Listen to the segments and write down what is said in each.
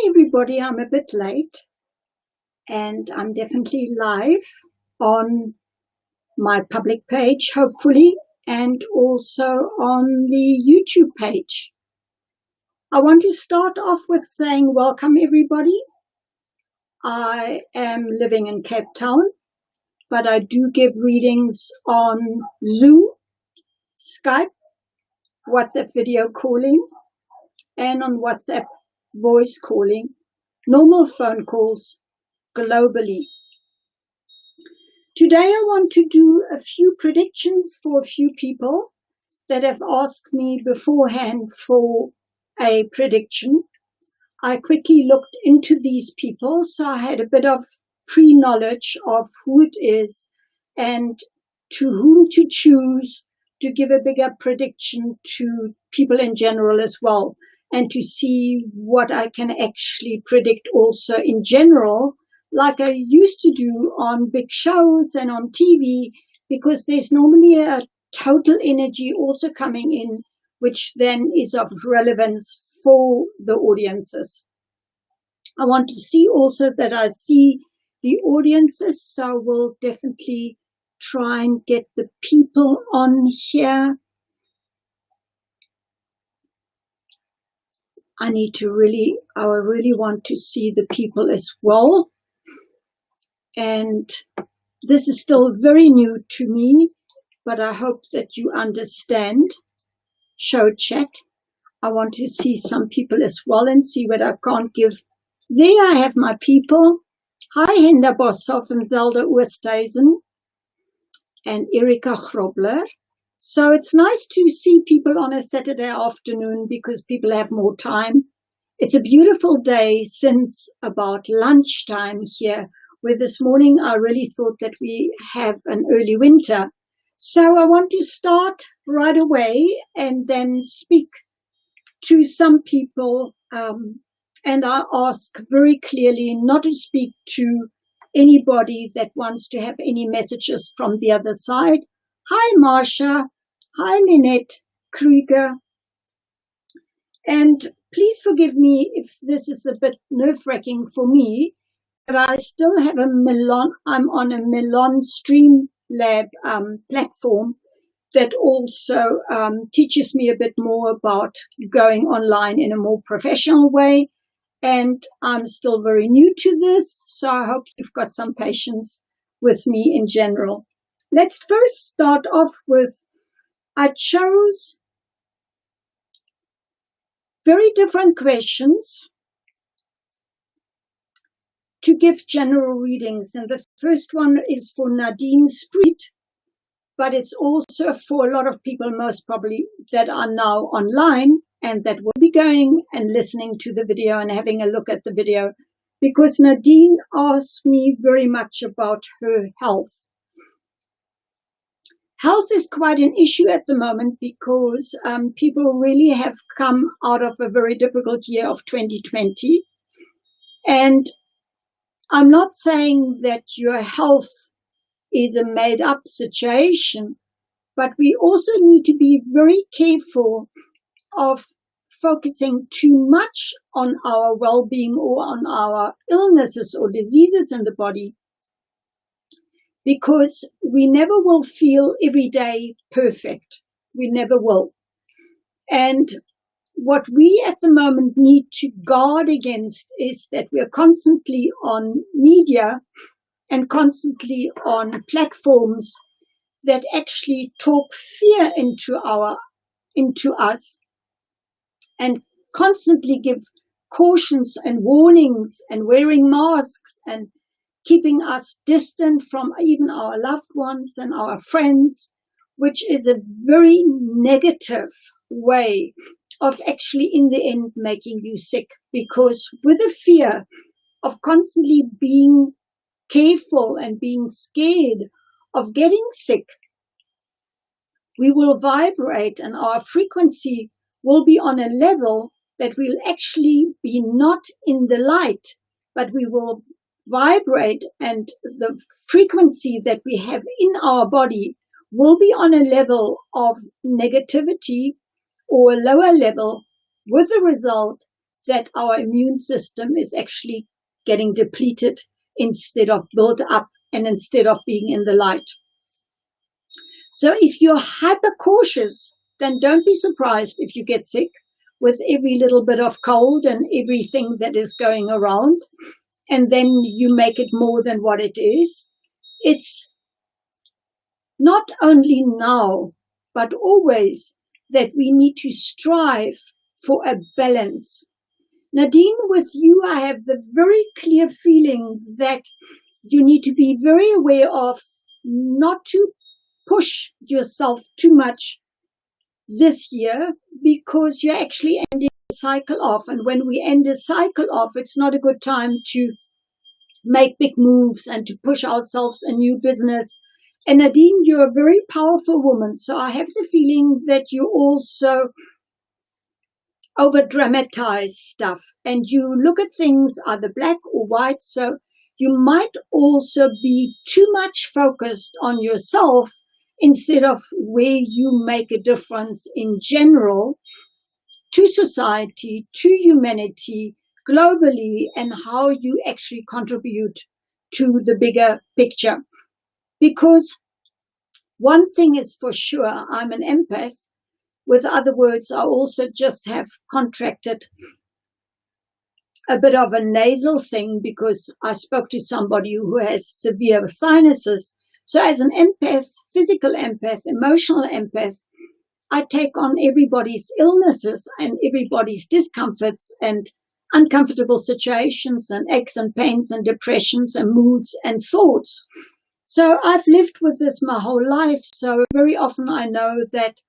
Hi everybody, I'm a bit late and I'm definitely live on my public page, hopefully, and also on the YouTube page. I want to start off with saying welcome everybody. I am living in Cape Town, but I do give readings on Zoom, Skype, WhatsApp video calling, and on WhatsApp voice calling, normal phone calls globally. Today I want to do a few predictions for a few people that have asked me beforehand for a prediction. I quickly looked into these people, so I had a bit of pre-knowledge of who it is and to whom to choose to give a bigger prediction to people in general as well, and to see what I can actually predict also in general, like I used to do on big shows and on TV, because there's normally a total energy also coming in, which then is of relevance for the audiences. I want to see also that I see the audiences, so we'll definitely try and get the people on here. I really want to see the people as well. And this is still very new to me, but I hope that you understand. Show chat. I want to see some people as well and see what I can't give. There I have my people. Hi, Hinda Boshoff and Zelda Oosthuizen and Erika Grobler. So it's nice to see people on a Saturday afternoon because people have more time. It's a beautiful day since about lunchtime here, where this morning I really thought that we have an early winter. So I want to start right away and then speak to some people, and I ask very clearly not to speak to anybody that wants to have any messages from the other side. Hi, Marsha. Hi, Lynette Krieger. And please forgive me if this is a bit nerve-wracking for me, but I still have I'm on a Melon Streamlab platform that also teaches me a bit more about going online in a more professional way. And I'm still very new to this, so I hope you've got some patience with me in general. Let's first start off with, I chose very different questions to give general readings. And the first one is for Nadine Spreet, but it's also for a lot of people, most probably, that are now online and that will be going and listening to the video and having a look at the video, because Nadine asked me very much about her health. Health is quite an issue at the moment because people really have come out of a very difficult year of 2020. And I'm not saying that your health is a made-up situation, but we also need to be very careful of focusing too much on our well-being or on our illnesses or diseases in the body, because we never will feel every day perfect. We never will. And what we at the moment need to guard against is that we're constantly on media and constantly on platforms that actually talk fear into us and constantly give cautions and warnings and wearing masks and keeping us distant from even our loved ones and our friends, which is a very negative way of actually in the end making you sick, because with the fear of constantly being careful and being scared of getting sick, we will vibrate and our frequency will be on a level that will actually be not in the light, but we will vibrate, and the frequency that we have in our body will be on a level of negativity or a lower level, with the result that our immune system is actually getting depleted instead of built up and instead of being in the light. So if you're hyper cautious, then don't be surprised if you get sick with every little bit of cold and everything that is going around, and then you make it more than what it is. It's not only now, but always that we need to strive for a balance. Nadine, with you, I have the very clear feeling that you need to be very aware of not to push yourself too much this year, because you're actually ending a cycle off. And when we end a cycle off, it's not a good time to make big moves and to push ourselves a new business. And Nadine, you're a very powerful woman. So I have the feeling that you also over dramatize stuff and you look at things either black or white. So you might also be too much focused on yourself instead of where you make a difference in general to society, to humanity, globally, and how you actually contribute to the bigger picture. Because one thing is for sure, I'm an empath. With other words, I also just have contracted a bit of a nasal thing because I spoke to somebody who has severe sinuses. So as an empath, physical empath, emotional empath, I take on everybody's illnesses and everybody's discomforts and uncomfortable situations and aches and pains and depressions and moods and thoughts. So I've lived with this my whole life. So very often I know that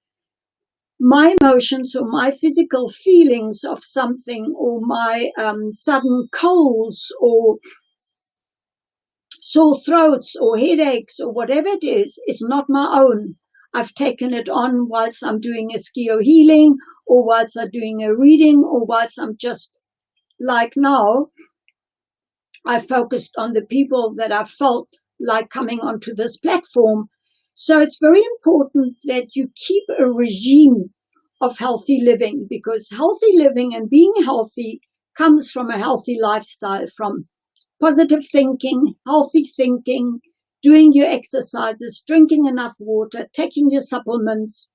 my emotions or my physical feelings of something or my sudden colds or sore throats or headaches or whatever it is not my own. I've taken it on whilst I'm doing a skio healing or whilst I'm doing a reading or whilst I'm just like now, I focused on the people that I felt like coming onto this platform. So it's very important that you keep a regime of healthy living, because healthy living and being healthy comes from a healthy lifestyle, from positive thinking, healthy thinking, doing your exercises, drinking enough water, taking your supplements,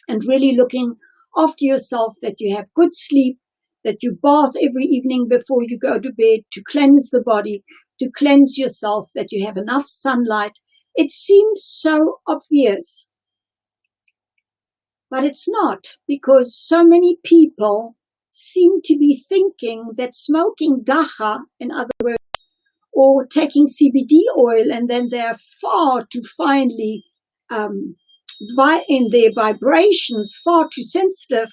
and really looking after yourself, that you have good sleep, that you bath every evening before you go to bed to cleanse the body, to cleanse yourself, that you have enough sunlight. It seems so obvious, but it's not, because so many people seem to be thinking that smoking dacha, in other words, or taking CBD oil, and then they're far too finely in their vibrations, far too sensitive,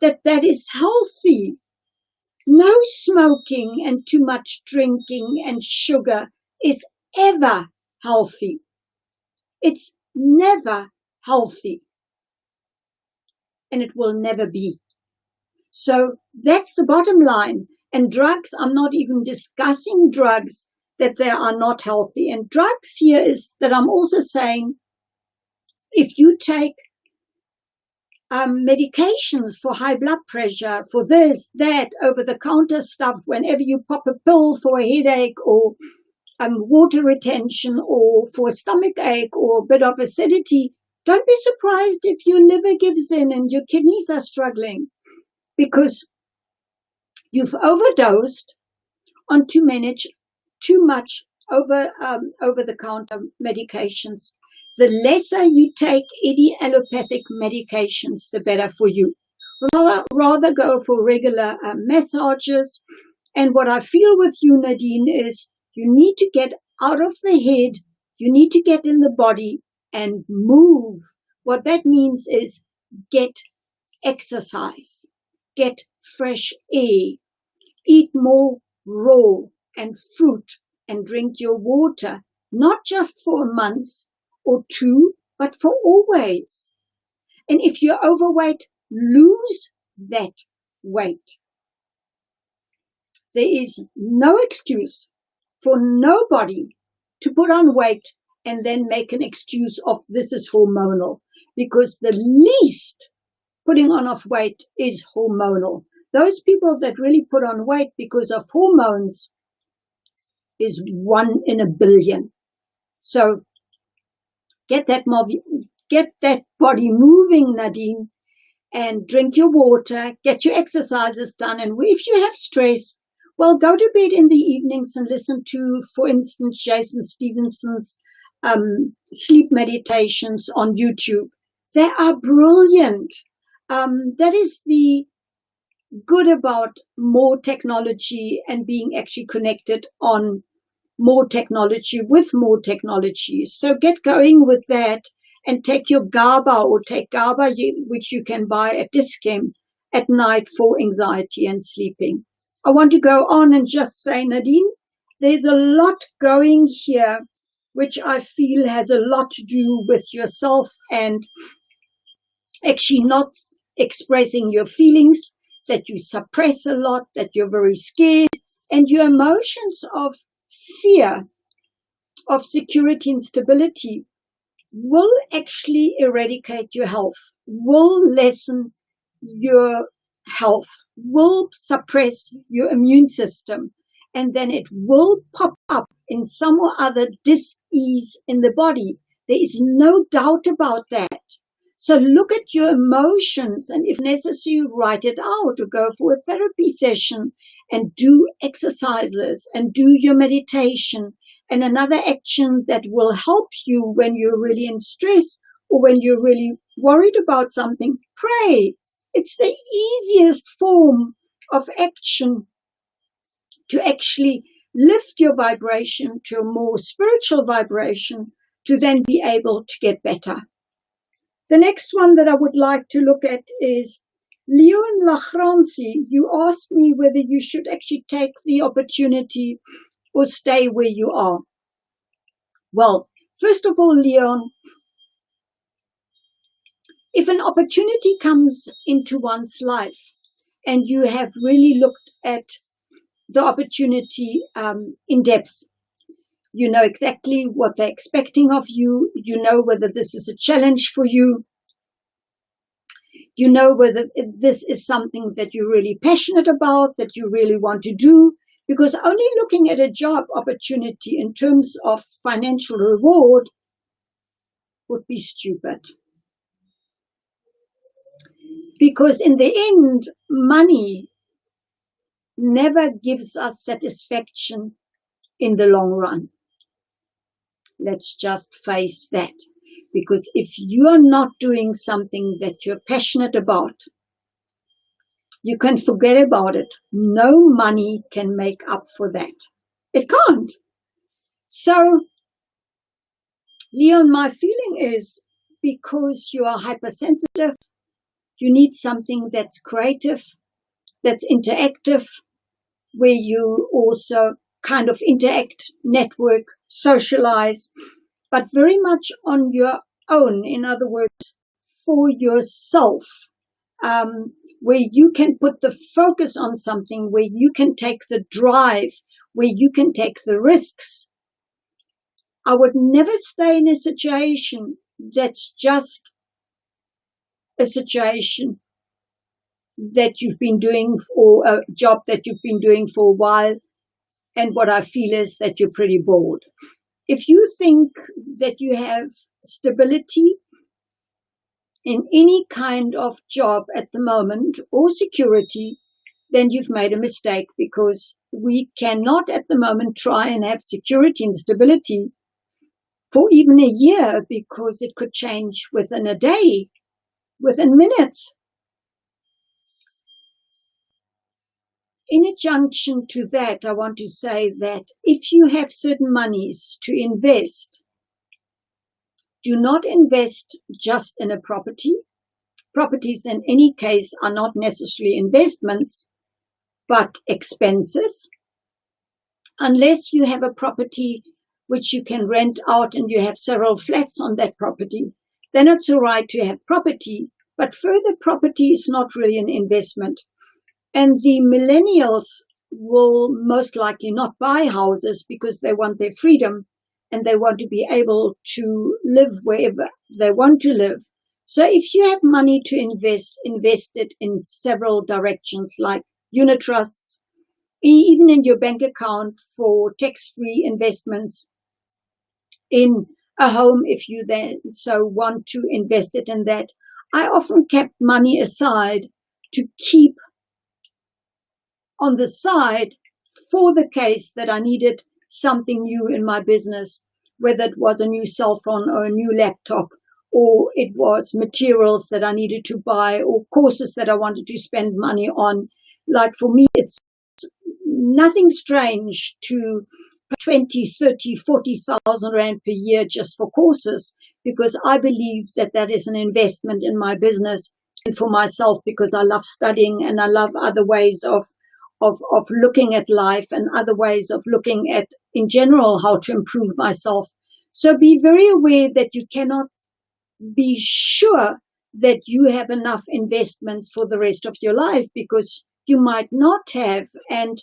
that is healthy. No smoking and too much drinking and sugar is ever healthy. It's never healthy. And it will never be. So that's the bottom line. And drugs, I'm not even discussing drugs that they are not healthy. And drugs here is that I'm also saying, if you take medications for high blood pressure, for this, that, over-the-counter stuff, whenever you pop a pill for a headache or water retention or for a stomach ache or a bit of acidity, don't be surprised if your liver gives in and your kidneys are struggling, because you've overdosed on too much over-the-counter medications. The lesser you take any allopathic medications, the better for you. Rather go for regular massages. And what I feel with you, Nadine, is you need to get out of the head. You need to get in the body and move. What that means is get exercise, get fresh air, eat more raw and fruit, and drink your water, not just for a month or two, but for always. And if you're overweight, lose that weight. There is no excuse for nobody to put on weight and then make an excuse of this is hormonal, because the least putting on of weight is hormonal. Those people that really put on weight because of hormones is 1 in a billion. So get that body moving, Nadine, and drink your water, get your exercises done. And if you have stress, well, go to bed in the evenings and listen to, for instance, Jason Stevenson's sleep meditations on YouTube. They are brilliant. That is the good about more technology and being actually connected on more technology with more technology. So get going with that and take your GABA, or take GABA, which you can buy at Dis-Chem at night for anxiety and sleeping. I want to go on and just say, Nadine, there's a lot going here, which I feel has a lot to do with yourself and actually not expressing your feelings, that you suppress a lot, that you're very scared, and your emotions of fear, of security and stability will actually eradicate your health, will lessen your health, will suppress your immune system, and then it will pop up in some or other dis-ease in the body. There is no doubt about that. So look at your emotions, and if necessary, write it out or go for a therapy session and do exercises and do your meditation. And another action that will help you when you're really in stress or when you're really worried about something, pray. It's the easiest form of action to actually lift your vibration to a more spiritual vibration to then be able to get better. The next one that I would like to look at is Leon Lachranci. You asked me whether you should actually take the opportunity or stay where you are. Well, first of all, Leon, if an opportunity comes into one's life and you have really looked at the opportunity in depth, you know exactly what they're expecting of you, you know whether this is a challenge for you, you know whether this is something that you're really passionate about, that you really want to do, because only looking at a job opportunity in terms of financial reward would be stupid. Because in the end, money never gives us satisfaction in the long run. Let's just face that. Because if you are not doing something that you're passionate about, you can forget about it. No money can make up for that. It can't. So, Leon, my feeling is because you are hypersensitive, you need something that's creative, that's interactive, where you also kind of interact, network, socialize, but very much on your own. In other words, for yourself, where you can put the focus on something, where you can take the drive, where you can take the risks. I would never stay in a situation that's just a situation that you've been doing, or a job that you've been doing for a while, and what I feel is that you're pretty bored. If you think that you have stability in any kind of job at the moment or security, then you've made a mistake, because we cannot at the moment try and have security and stability for even a year, because it could change within a day, within minutes. In adjunction to that, I want to say that if you have certain monies to invest, do not invest just in a property. Properties in any case are not necessarily investments, but expenses. Unless you have a property which you can rent out and you have several flats on that property, then it's all right to have property, but further property is not really an investment. And the millennials will most likely not buy houses because they want their freedom and they want to be able to live wherever they want to live. So if you have money to invest it in several directions, like unit trusts, even in your bank account for tax-free investments, in a home if you then so want to invest it in that. I often kept money aside to keep on the side for the case that I needed something new in my business, whether it was a new cell phone or a new laptop, or it was materials that I needed to buy, or courses that I wanted to spend money on. Like for me, it's nothing strange to 20, 30, 40,000 Rand per year just for courses, because I believe that that is an investment in my business and for myself, because I love studying and I love other ways of looking at life and other ways of looking at, in general, how to improve myself. So be very aware that you cannot be sure that you have enough investments for the rest of your life, because you might not have. And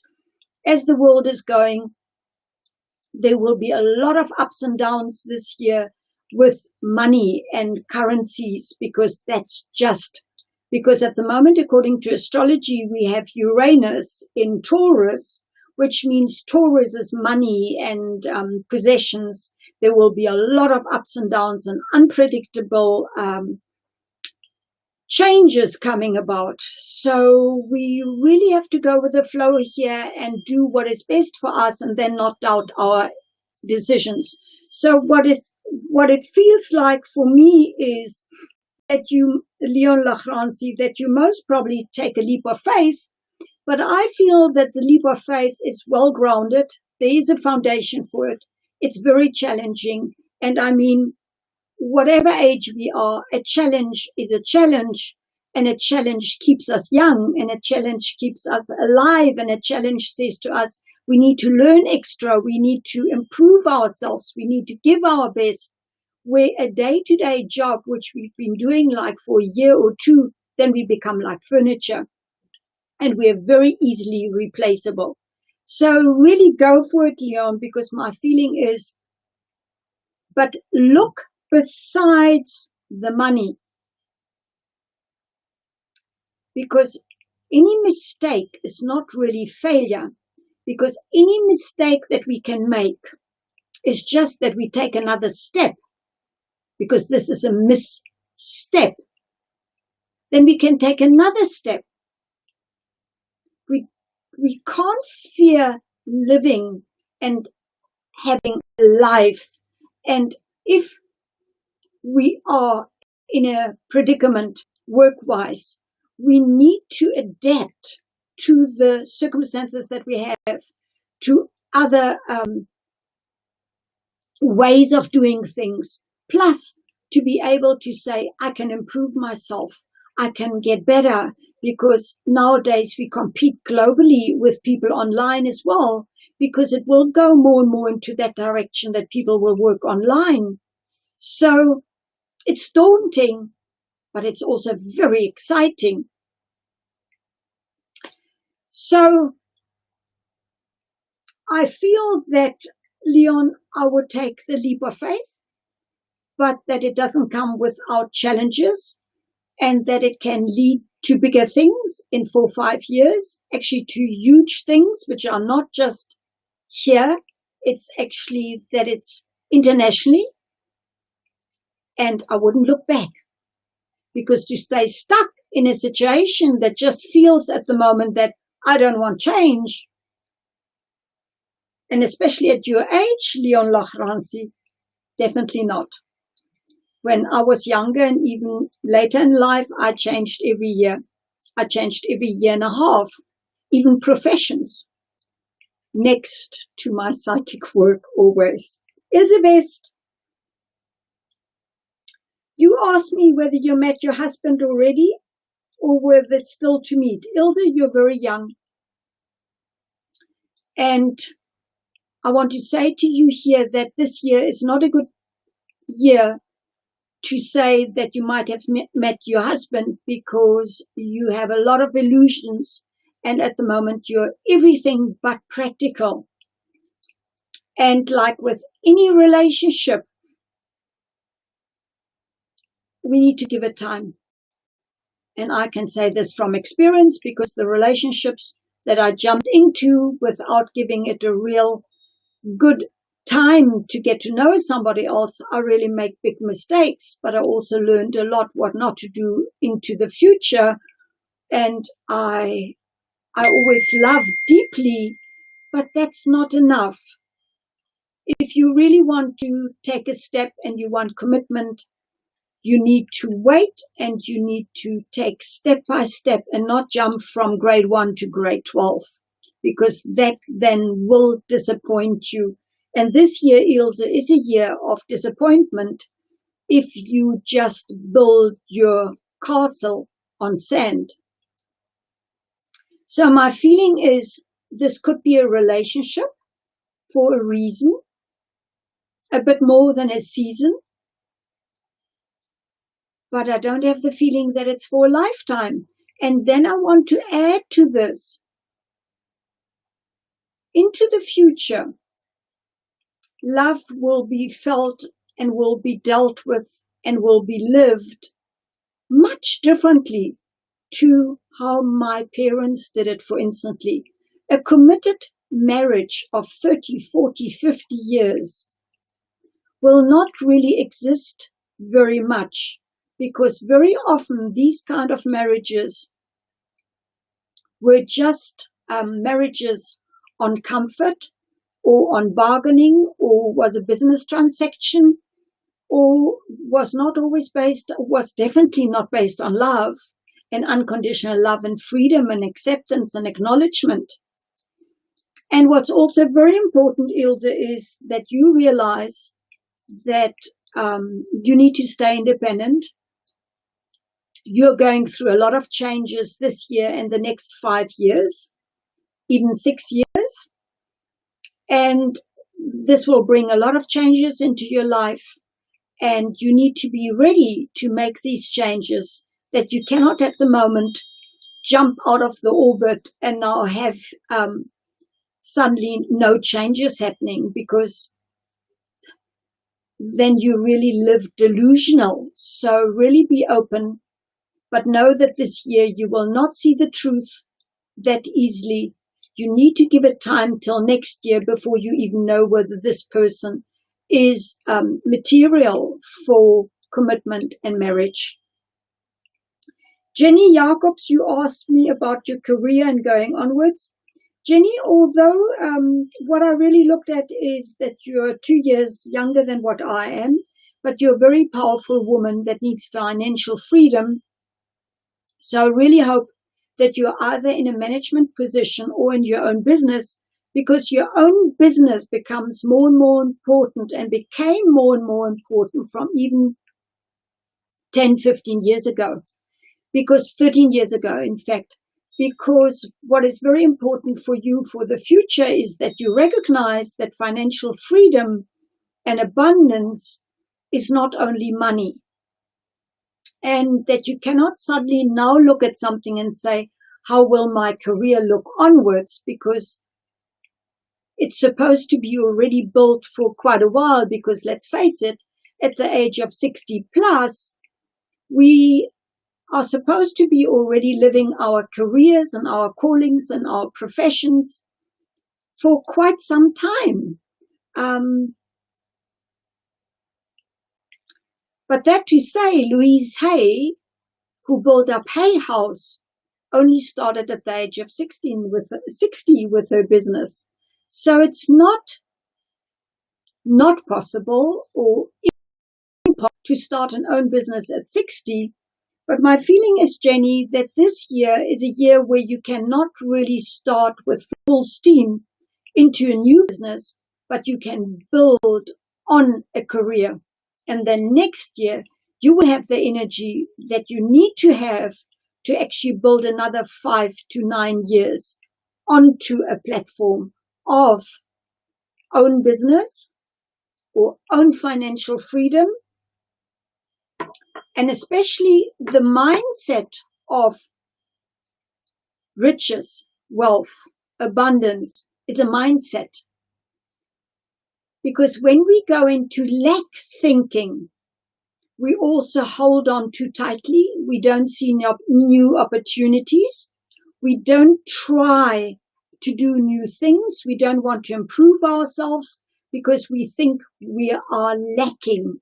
as the world is going, there will be a lot of ups and downs this year with money and currencies, because that's just because at the moment, according to astrology, we have Uranus in Taurus, which means Taurus is money and possessions. There will be a lot of ups and downs and unpredictable changes coming about. So we really have to go with the flow here and do what is best for us, and then not doubt our decisions. So what it feels like for me is that you, Leon Lachranzi, that you most probably take a leap of faith, but I feel that the leap of faith is well grounded. There is a foundation for it. It's very challenging. And I mean, whatever age we are, a challenge is a challenge, and a challenge keeps us young, and a challenge keeps us alive, and a challenge says to us, we need to learn extra, we need to improve ourselves, we need to give our best. Where a day-to-day job, which we've been doing like for a year or two, then we become like furniture, and we are very easily replaceable. So really go for it, Leon, because my feeling is, but look besides the money, because any mistake is not really failure, because any mistake that we can make is just that we take another step, because this is a misstep. Then we can take another step. We can't fear living and having a life. And if we are in a predicament work-wise, we need to adapt to the circumstances that we have, to other ways of doing things, plus to be able to say, I can improve myself, I can get better, because nowadays we compete globally with people online as well, because it will go more and more into that direction that people will work online. So it's daunting, but it's also very exciting. So I feel that, Leon, I would take the leap of faith, but that it doesn't come without challenges, and that it can lead to bigger things in 4 or 5 years, actually to huge things, which are not just here. It's actually that it's internationally, and I wouldn't look back, because to stay stuck in a situation that just feels at the moment that I don't want change, and especially at your age, Leon Lachranzi, definitely not. When I was younger and even later in life, I changed every year. I changed every year and a half, even professions, next to my psychic work always. Elizabeth, you asked me whether you met your husband already or whether it's still to meet. Ilse, you're very young. And I want to say to you here that this year is not a good year to say that you might have met your husband, because you have a lot of illusions, and at the moment you're everything but practical. And like with any relationship, we need to give it time. And I can say this from experience, because the relationships that I jumped into without giving it a real good time to get to know somebody else, I really make big mistakes. But I also learned a lot what not to do into the future. And I always love deeply, but that's not enough. If you really want to take a step and you want commitment, you need to wait, and you need to take step by step and not jump from grade 1 to grade 12, because that then will disappoint you. And this year, Ilse, is a year of disappointment if you just build your castle on sand. So my feeling is this could be a relationship for a reason, a bit more than a season, but I don't have the feeling that it's for a lifetime. And then I want to add to this, into the future, love will be felt and will be dealt with and will be lived much differently to how my parents did it, for instance. A committed marriage of 30, 40, 50 years will not really exist very much, because very often these kind of marriages were just marriages on comfort or on bargaining, or was a business transaction, or was not always based, was definitely not based on love and unconditional love and freedom and acceptance and acknowledgement. And what's also very important, Ilse, is that you realize that you need to stay independent. You're going through a lot of changes this year and the next 5 years, even 6 years. And this will bring a lot of changes into your life. And you need to be ready to make these changes, that you cannot at the moment jump out of the orbit and now have suddenly no changes happening, because then you really live delusional. So really be open, but know that this year you will not see the truth that easily. You need to give it time till next year before you even know whether this person is material for commitment and marriage. Jenny Jacobs, you asked me about your career and going onwards. Jenny, although what I really looked at is that you're 2 years younger than what I am, but you're a very powerful woman that needs financial freedom. So I really hope that you're either in a management position or in your own business, because your own business becomes more and more important, and became more and more important from even 10, 15 years ago, because 13 years ago, in fact, because what is very important for you for the future is that you recognize that financial freedom and abundance is not only money, and that you cannot suddenly now look at something and say, how will my career look onwards? Because it's supposed to be already built for quite a while, because let's face it, at the age of 60 plus, we are supposed to be already living our careers and our callings and our professions for quite some time. But that to say, Louise Hay, who built up Hay House, only started at the age of 60 with her business. So it's not possible or impossible to start an own business at 60. But my feeling is, Jenny, that this year is a year where you cannot really start with full steam into a new business, but you can build on a career. And then next year, you will have the energy that you need to have to actually build another 5 to 9 years onto a platform of own business or own financial freedom, and especially the mindset of riches, wealth, abundance is a mindset. Because when we go into lack thinking, We also hold on too tightly. We don't see new opportunities. We don't try to do new things. We don't want to improve ourselves because we think we are lacking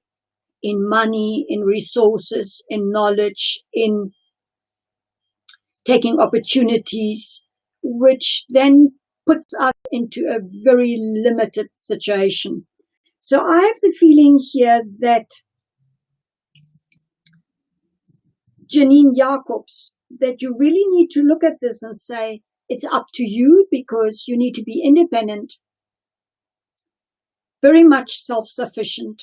in money, in resources, in knowledge, in taking opportunities, which then puts us into a very limited situation. So I have the feeling here that Janine Jacobs, that you really need to look at this and say, it's up to you because you need to be independent, very much self-sufficient.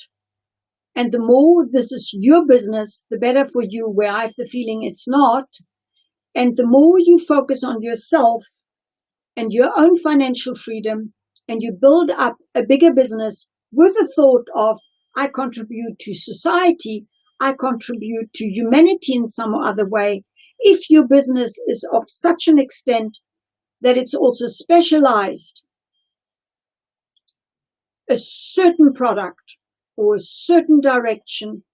And the more this is your business, the better for you, where I have the feeling it's not. And the more you focus on yourself and your own financial freedom, and you build up a bigger business with the thought of, I contribute to society, I contribute to humanity in some other way. If your business is of such an extent that it's also specialized, a certain product or a certain direction,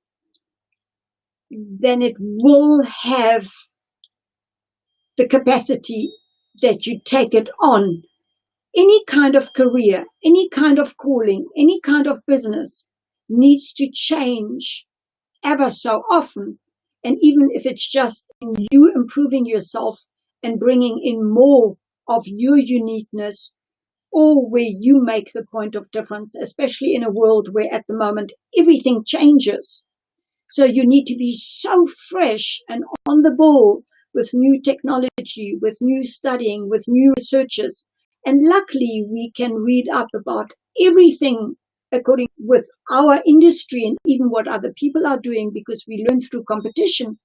then it will have the capacity that you take it on. Any kind of career, any kind of calling, any kind of business needs to change ever so often. And even if it's just in you improving yourself and bringing in more of your uniqueness, or where you make the point of difference, especially in a world where at the moment everything changes. So you need to be so fresh and on the ball with new technology, with new studying, with new researches. And luckily we can read up about everything according with our industry and even what other people are doing, because we learn through competition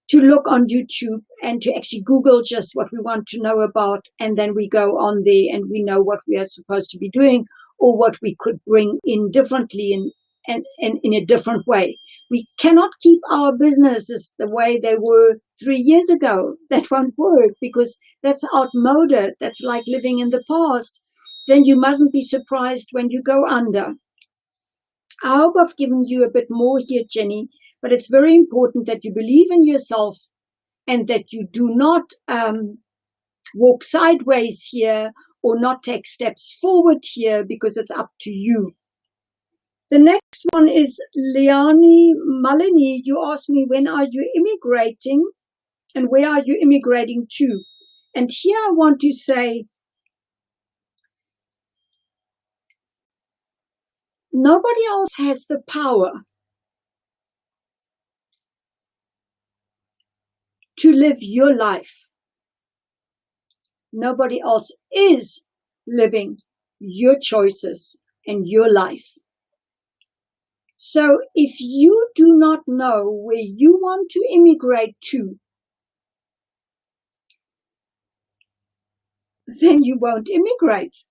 to look on YouTube and to actually Google just what we want to know about. And then we go on there and we know what we are supposed to be doing or what we could bring in differently and in a different way. We cannot keep our businesses the way they were 3 years ago. That won't work because that's outmoded. That's like living in the past. Then you mustn't be surprised when you go under. I hope I've given you a bit more here, Jenny, but it's very important that you believe in yourself and that you do not walk sideways here or not take steps forward here, because it's up to you. The next one is Leonie Malini. You asked me, when are you immigrating and where are you immigrating to? And here I want to say, nobody else has the power to live your life. Nobody else is living your choices and your life. So if you do not know where you want to immigrate to, then you won't immigrate,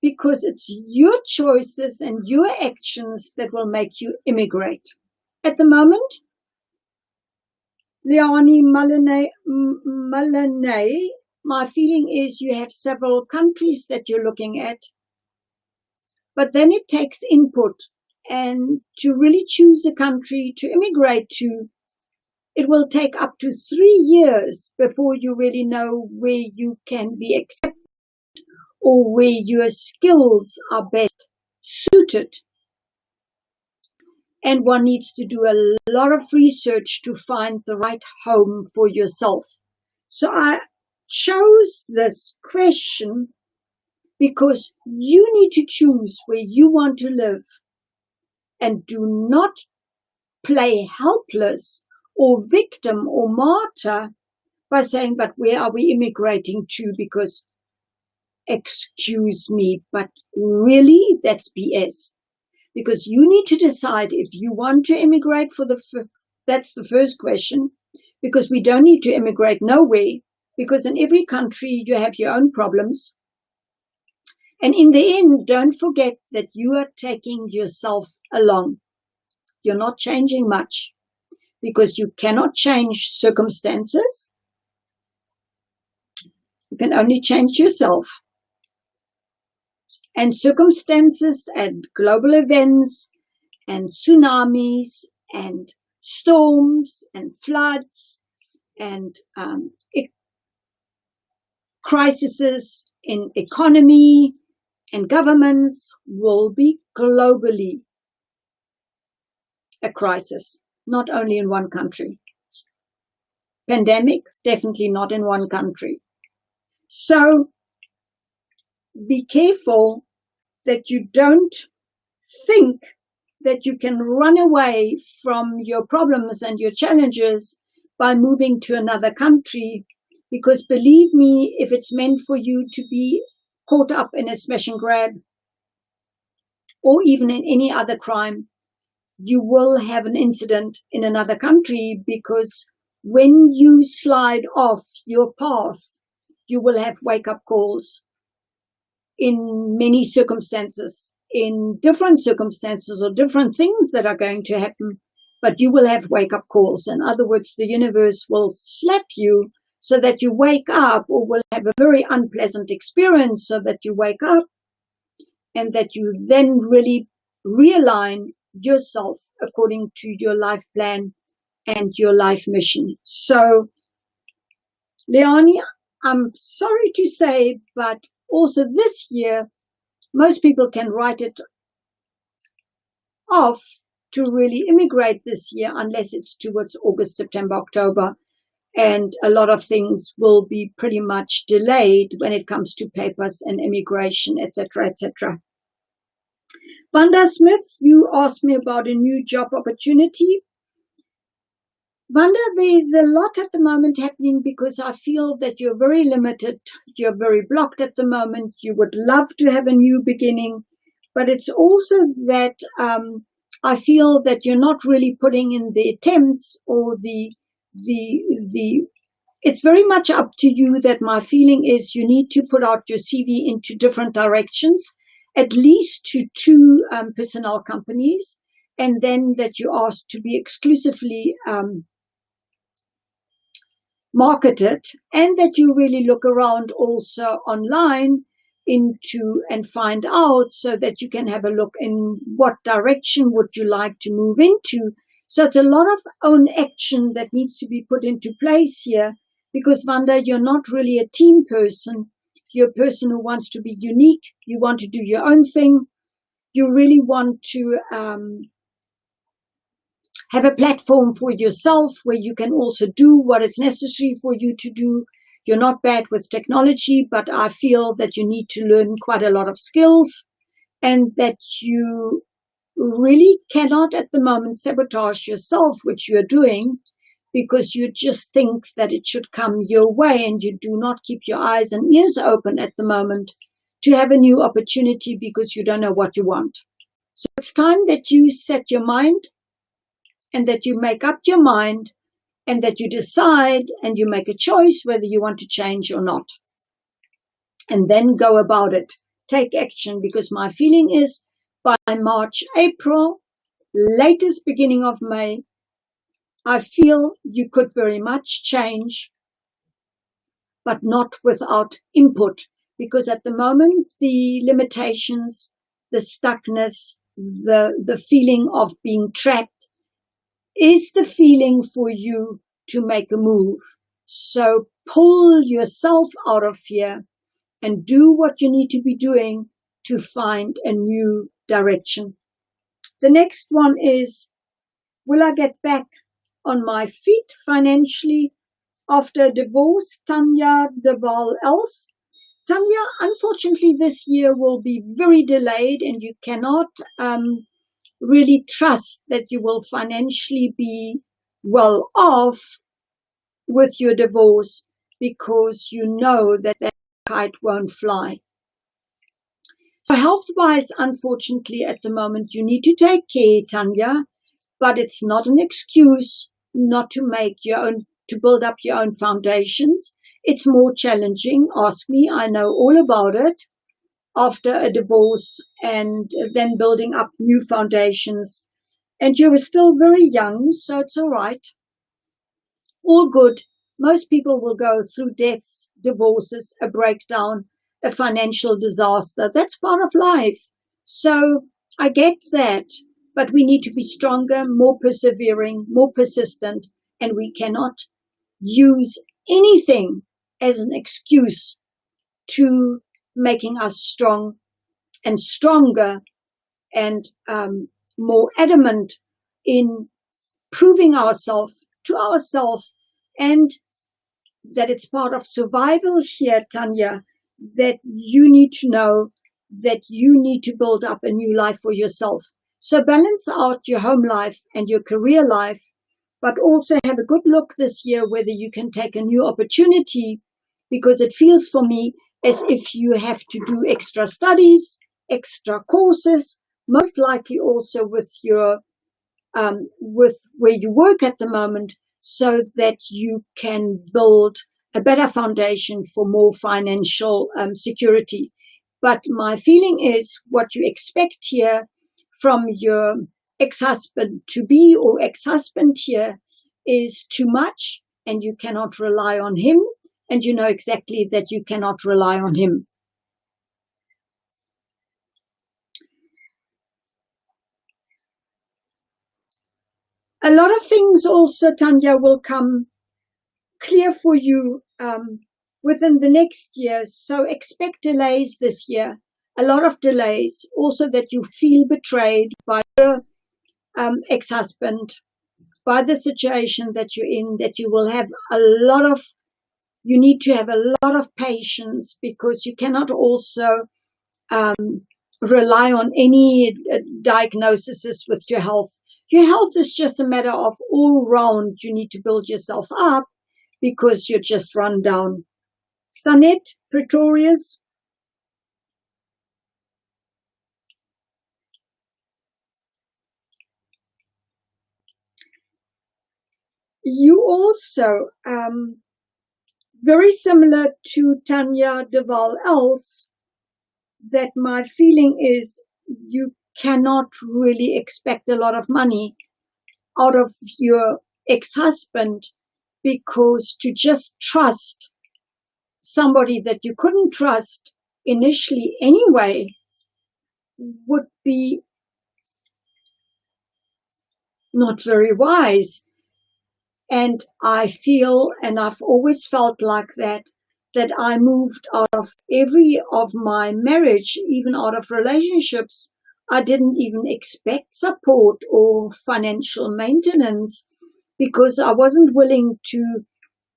because it's your choices and your actions that will make you immigrate. At the moment, Leonie Malene, my feeling is you have several countries that you're looking at, but then it takes input. And to really choose a country to immigrate to, it will take up to 3 years before you really know where you can be accepted or where your skills are best suited. And one needs to do a lot of research to find the right home for yourself. So I chose this question because you need to choose where you want to live, and do not play helpless or victim or martyr by saying, but where are we immigrating to? Because, excuse me, but really, that's BS. Because you need to decide if you want to immigrate for that's the first question, because we don't need to immigrate nowhere, because in every country you have your own problems. And in the end, don't forget that you are taking yourself along. You're not changing much, because you cannot change circumstances. You can only change yourself. And circumstances and global events and tsunamis and storms and floods and crises in economy and governments will be globally a crisis, not only in one country. Pandemics, definitely not in one country. So be careful that you don't think that you can run away from your problems and your challenges by moving to another country, because believe me, if it's meant for you to be caught up in a smash and grab or even in any other crime, you will have an incident in another country, because when you slide off your path, you will have wake-up calls in many circumstances, in different circumstances or different things that are going to happen, but you will have wake-up calls. In other words, the universe will slap you so that you wake up, or will have a very unpleasant experience so that you wake up, and that you then really realign yourself according to your life plan and your life mission. So, Leonie, I'm sorry to say, but also this year, most people can write it off to really immigrate this year, unless it's towards August, September, October. And a lot of things will be pretty much delayed when it comes to papers and immigration, etc., etc. Vanda Smith, you asked me about a new job opportunity. Vanda, there's a lot at the moment happening, because I feel that you're very limited. You're very blocked at the moment. You would love to have a new beginning, but it's also that I feel that you're not really putting in the attempts or the it's very much up to you. That my feeling is you need to put out your CV into different directions, at least to 2 personnel companies, and then that you ask to be exclusively marketed, and that you really look around also online into and find out, so that you can have a look in what direction would you like to move into. So it's a lot of own action that needs to be put into place here, because Vanda, you're not really a team person. You're a person who wants to be unique. You want to do your own thing. You really want to have a platform for yourself where you can also do what is necessary for you to do. You're not bad with technology, but I feel that you need to learn quite a lot of skills, and that you really cannot at the moment sabotage yourself, which you're doing, because you just think that it should come your way, and you do not keep your eyes and ears open at the moment to have a new opportunity, because you don't know what you want. So it's time that you set your mind, and that you make up your mind, and that you decide and you make a choice whether you want to change or not. And then go about it. Take action, because my feeling is by March, April, latest beginning of May, I feel you could very much change, but not without input, because at the moment, the limitations, the stuckness, the feeling of being trapped is the feeling for you to make a move. So pull yourself out of fear and do what you need to be doing to find a new direction. The next one is, will I get back on my feet financially after a divorce? Tanya Deval Els. Tanya, unfortunately, this year will be very delayed, and you cannot really trust that you will financially be well off with your divorce, because you know that that kite won't fly. So health-wise, unfortunately, at the moment, you need to take care, Tanya, but it's not an excuse not to make your own, to build up your own foundations. It's more challenging. Ask me, I know all about it. After a divorce, and then building up new foundations. And you were still very young, so it's all right. All good. Most people will go through deaths, divorces, a breakdown, a financial disaster. That's part of life. So I get that. but we need to be stronger, more persevering, more persistent, and we cannot use anything as an excuse to making us strong and stronger and more adamant in proving ourselves to ourselves, and that it's part of survival here, Tanya, that you need to know that you need to build up a new life for yourself. So balance out your home life and your career life, but also have a good look this year whether you can take a new opportunity, because it feels for me as if you have to do extra studies, extra courses, most likely also with your with where you work at the moment, so that you can build a better foundation for more financial security. But my feeling is what you expect here from your ex-husband to be or ex-husband here is too much, and you cannot rely on him, and you know exactly that you cannot rely on him. A lot of things also, Tanya, will come clear for you within the next year. So expect delays this year, a lot of delays. Also that you feel betrayed by your ex-husband, by the situation that you're in, that you will have a lot of, you need to have a lot of patience, because you cannot also rely on any diagnoses with your health. Your health is just a matter of all round. You need to build yourself up because you're just run down. Sanet, Pretorius. You also, very similar to Tanya Deval else, that my feeling is you cannot really expect a lot of money out of your ex-husband, because to just trust somebody that you couldn't trust initially anyway would be not very wise. And I feel, and I've always felt like that I moved out of every of my marriage, even out of relationships. I didn't even expect support or financial maintenance, because I wasn't willing to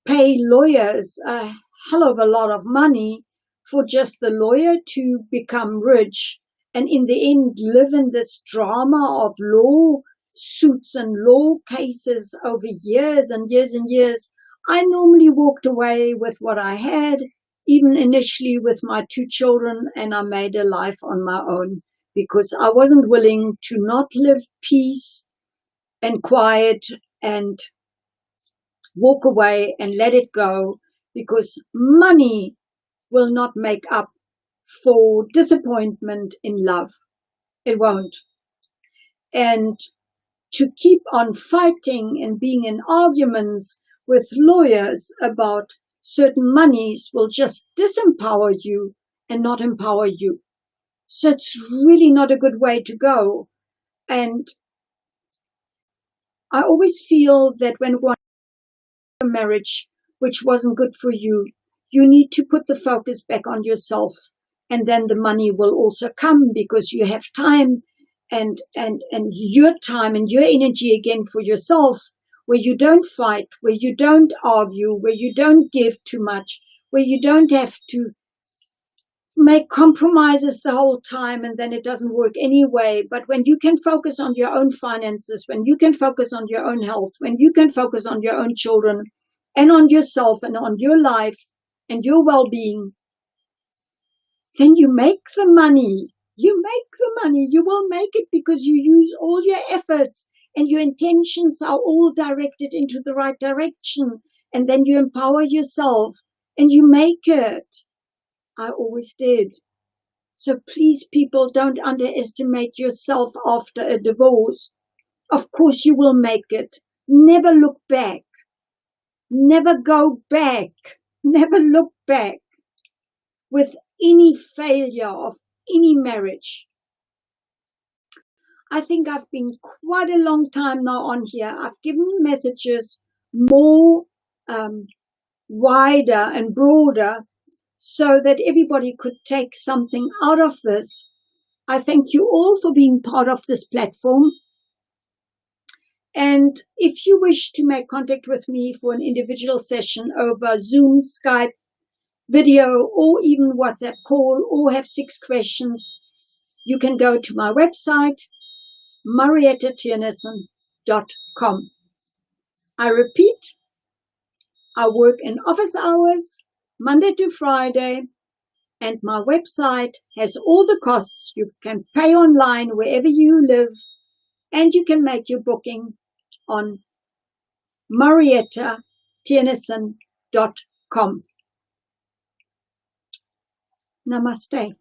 pay lawyers a hell of a lot of money for just the lawyer to become rich, and in the end live in this drama of law suits and law cases over years and years and years. I normally walked away with what I had, even initially with my 2 children, and I made a life on my own, because I wasn't willing to not live peace and quiet and walk away and let it go, because money will not make up for disappointment in love. It won't. And to keep on fighting and being in arguments with lawyers about certain monies will just disempower you and not empower you. So it's really not a good way to go. And I always feel that when one a marriage which wasn't good for you, you need to put the focus back on yourself, and then the money will also come, because you have time and your time and your energy again for yourself, where you don't fight, where you don't argue, where you don't give too much, where you don't have to make compromises the whole time and then it doesn't work anyway. But when you can focus on your own finances, when you can focus on your own health, when you can focus on your own children and on yourself and on your life and your well-being, then you make the money. You make the money. You will make it because you use all your efforts and your intentions are all directed into the right direction. And then you empower yourself and you make it. I always did. So please, people, don't underestimate yourself after a divorce. Of course you will make it. Never look back. Never go back. Never look back with any failure of any marriage. I think I've been quite a long time now on here. I've given messages more wider and broader so that everybody could take something out of this. I thank you all for being part of this platform. And if you wish to make contact with me for an individual session over Zoom, Skype, video, or even WhatsApp call, or have 6 questions, you can go to my website, mariettatiernissen.com. I repeat, I work in office hours, Monday to Friday, and my website has all the costs. You can pay online wherever you live, and you can make your booking on mariettatiernissen.com. Namaste.